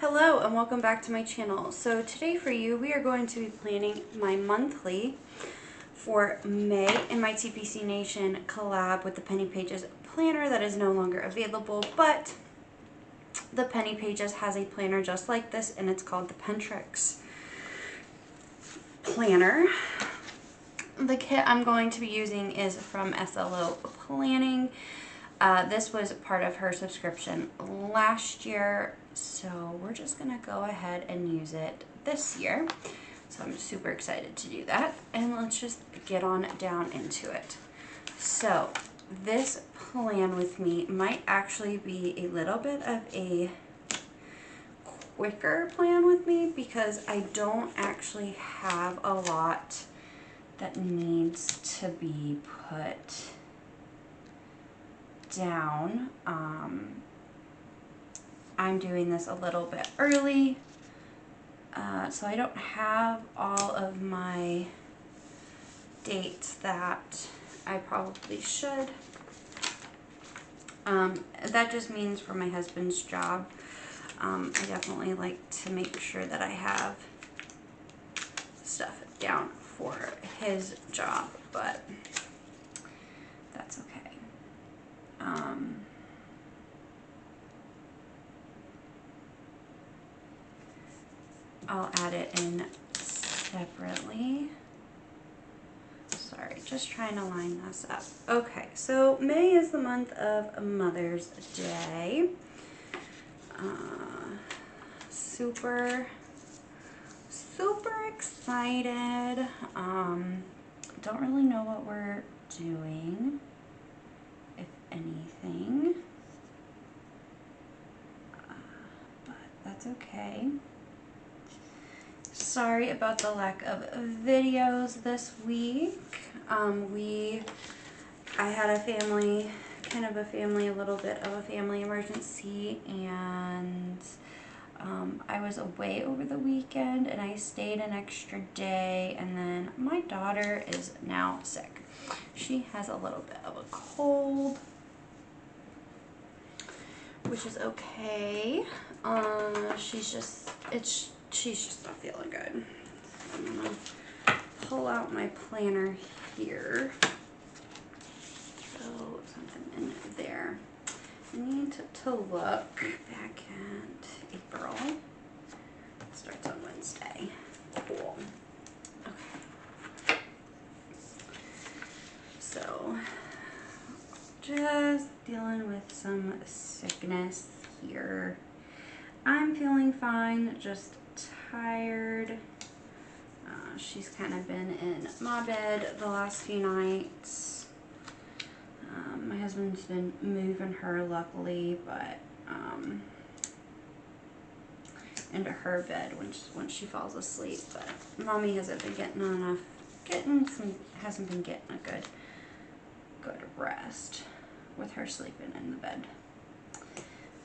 Hello and welcome back to my channel. So today for you we are going to be planning my monthly for May in my TPC Nation collab with the Penny Pages planner that is no longer available, but the Penny Pages has a planner just like this and it's called the Pentrix planner. The kit I'm going to be using is from SLO Planning. This was part of her subscription last year, so we're just gonna go ahead and use it this year. So I'm super excited to do that, and let's just get on down into it. So this plan with me might actually be a little bit of a quicker plan with me because I don't actually have a lot that needs to be put down. I'm doing this a little bit early, so I don't have all of my dates that I probably should. That just means for my husband's job, I definitely like to make sure that I have stuff down for his job, but that's okay. I'll add it in separately. Sorry, just trying to line this up. Okay, so May is the month of Mother's Day. Super excited. Don't really know what we're doing, if anything, but that's okay. Sorry about the lack of videos this week. I had a family, a little bit of a family emergency, and I was away over the weekend and I stayed an extra day, and then my daughter is now sick. She has a little bit of a cold, which is okay. She's just not feeling good. So I'm gonna pull out my planner here. Throw something in there. I need to look back at April. It starts on Wednesday. Cool. Okay. So, just dealing with some sickness here. I'm feeling fine, just tired. She's kind of been in my bed the last few nights. My husband's been moving her, luckily, but into her bed when she falls asleep. But mommy hasn't been hasn't been getting a good rest with her sleeping in the bed.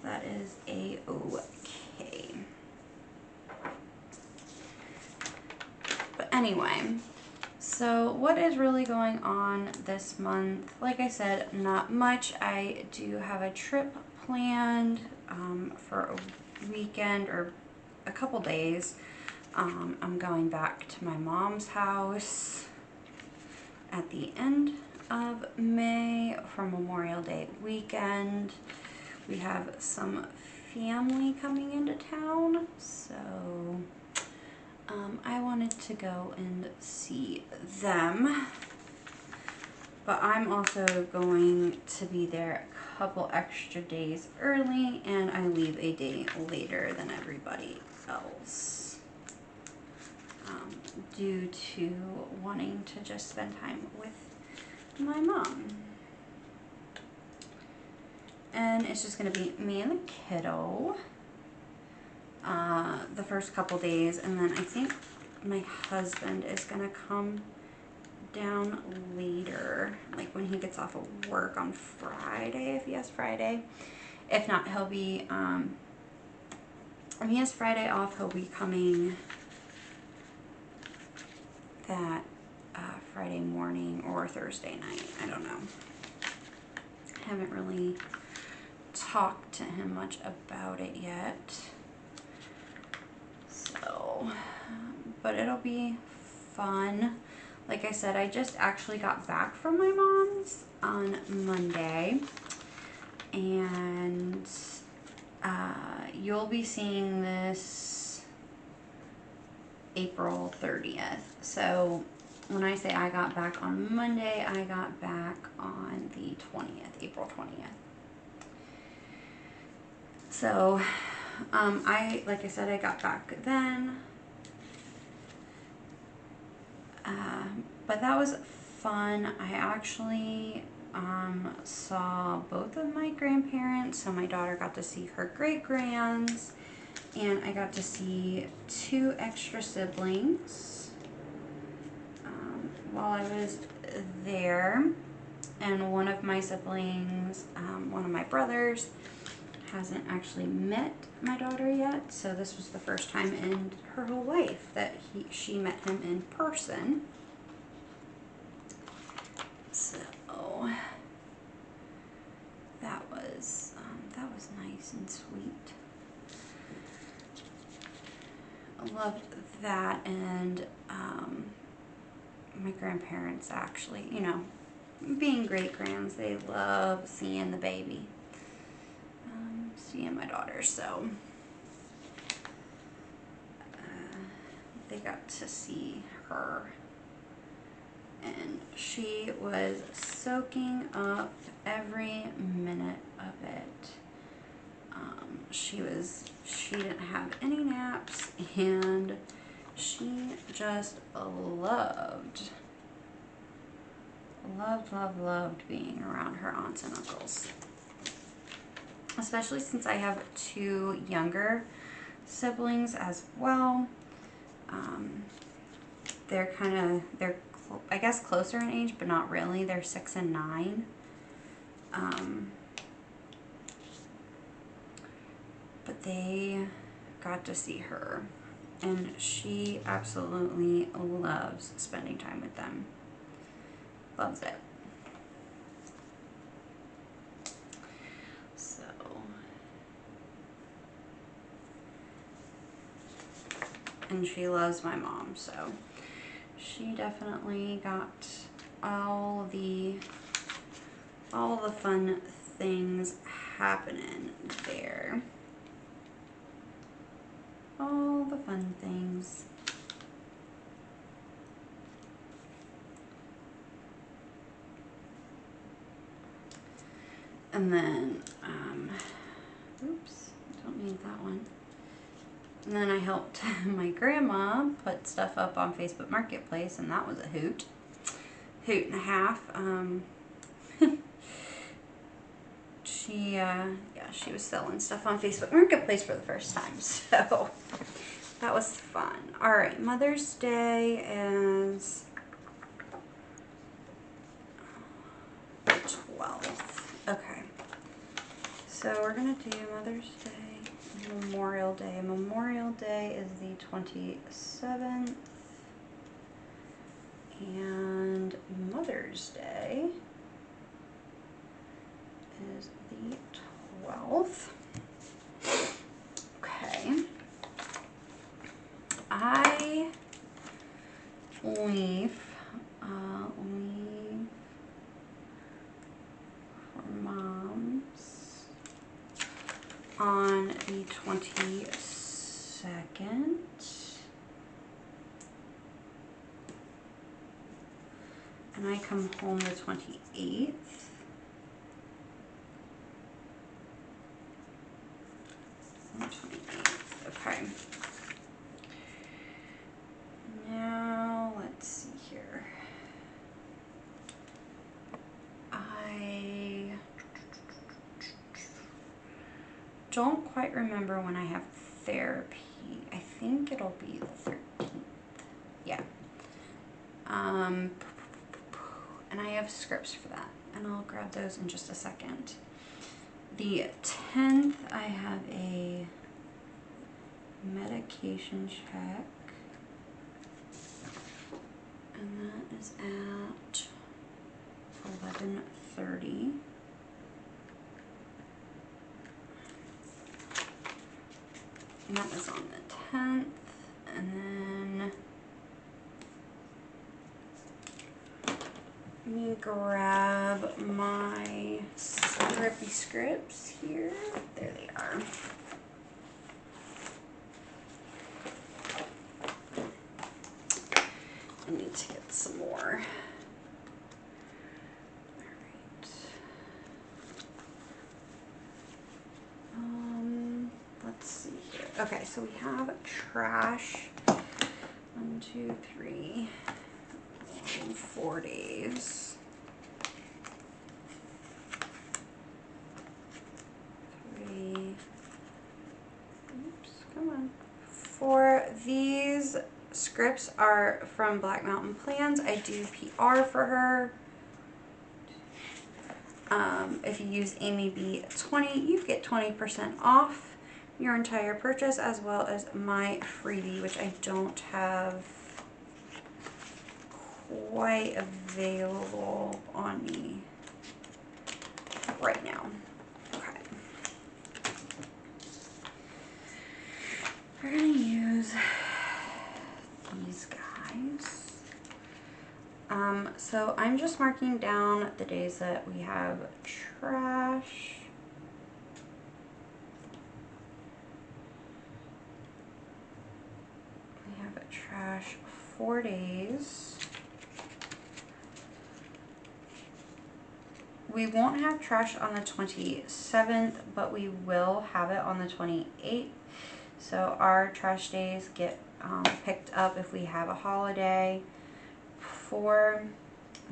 That is a-okay. But anyway, so what is really going on this month? Like I said, not much. I do have a trip planned for a weekend or a couple days. I'm going back to my mom's house at the end of May for Memorial Day weekend. We have some family coming into town, so I wanted to go and see them. But I'm also going to be there a couple extra days early, and I leave a day later than everybody else due to wanting to just spend time with my mom. And it's just going to be me and the kiddo the first couple days, and then I think my husband is going to come down later, like when he gets off of work on Friday, if he has Friday. If not, he'll be, if he has Friday off, he'll be coming that Friday morning or Thursday night. I don't know. I haven't really talked to him much about it yet. but it'll be fun. Like I said, I just actually got back from my mom's on Monday, and you'll be seeing this April 30th. So when I say I got back on Monday, I got back on the 20th, April 20th. So like I said, I got back then. But that was fun. I actually saw both of my grandparents. So my daughter got to see her great-grands, and I got to see 2 extra siblings while I was there. And one of my siblings, one of my brothers, hasn't actually met my daughter yet, so this was the first time in her whole life that she met him in person. So that was nice and sweet. I loved that. And my grandparents actually, you know, being great-grands, they love seeing the baby. Seeing my daughter, so they got to see her, and she was soaking up every minute of it. She didn't have any naps, and she just loved being around her aunts and uncles. Especially since I have 2 younger siblings as well. They're I guess closer in age, but not really. They're 6 and 9. But they got to see her, and she absolutely loves spending time with them. Loves it. And she loves my mom, so she definitely got all the fun things happening there. All the fun things. And then, oops, don't need that one. And then I helped my grandma put stuff up on Facebook Marketplace, and that was a hoot and a half. She was selling stuff on Facebook Marketplace for the first time, so that was fun. All right, Mother's Day is the 12th. Okay, so we're gonna do Mother's Day. Memorial Day. Memorial Day is the 27th, and Mother's Day is the 12th. Okay. I leave for Mom's on the 22nd. And I come home the 28th. Okay. Now, let's see here. I don't quite remember when I have therapy. I think it'll be the 13th. Yeah. And I have scripts for that, and I'll grab those in just a second. The 10th, I have a medication check, and that is at 11:30. And that is on the 10th, and me grab my scripty scripts here. There they are. I need to get some more. Let's see here. Okay, so we have trash. 1, 2, 3, 4 days. 3. Oops, come on. For these scripts are from Black Mountain Plans. I do PR for her. If you use Amy B20, you get 20% off your entire purchase, as well as my freebie, which I don't have quite available on me right now. Okay. We're gonna use these guys. So I'm just marking down the days that we have trash. We have a trash 4 days. We won't have trash on the 27th, but we will have it on the 28th. So our trash days get picked up if we have a holiday.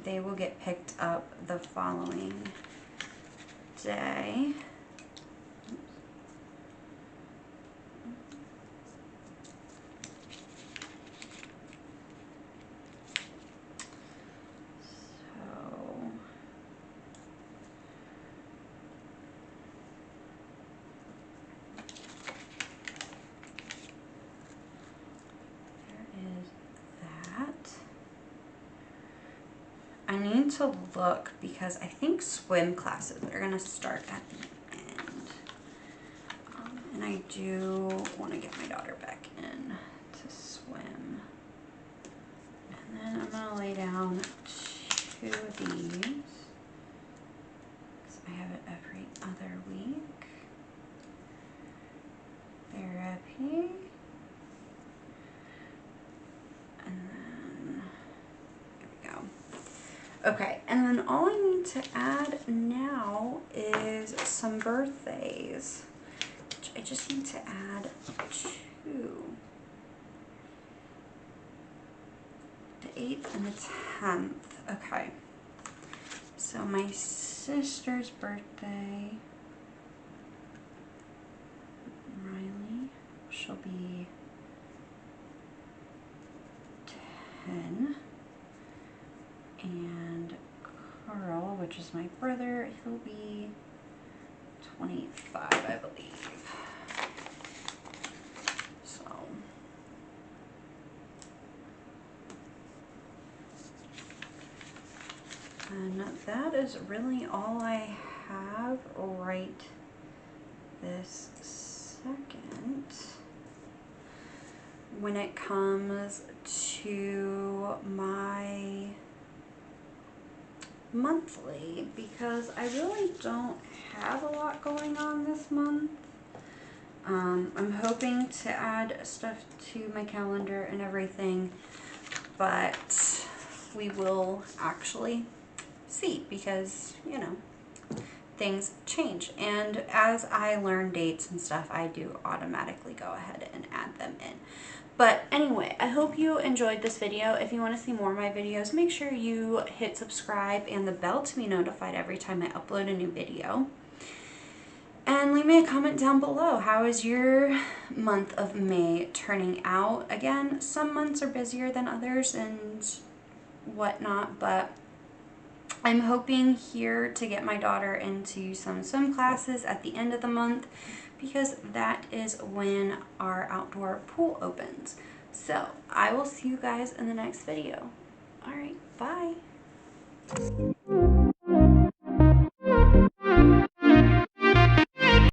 They will get picked up the following day. I need to look because I think swim classes are going to start at the end. And I do want to get my daughter back in to swim. And then I'm going to lay down 2 of these because I have it every other week. Therapy. And then there we go. Okay, and then all I need to add now is some birthdays, which I just need to add 2. The 8th and the 10th. Okay, so my sister's birthday, Riley, she'll be 10. And Carl, which is my brother, he'll be 25, I believe. So, and that is really all I have right this second when it comes to my monthly, because I really don't have a lot going on this month. I'm hoping to add stuff to my calendar and everything, but we will actually see because, you know, things change. And as I learn dates and stuff, I do automatically go ahead and add them in. But anyway, I hope you enjoyed this video. If you want to see more of my videos, make sure you hit subscribe and the bell to be notified every time I upload a new video. And leave me a comment down below. How is your month of May turning out? Again, some months are busier than others and whatnot, but I'm hoping here to get my daughter into some swim classes at the end of the month, because that is when our outdoor pool opens. So I will see you guys in the next video. All right, bye.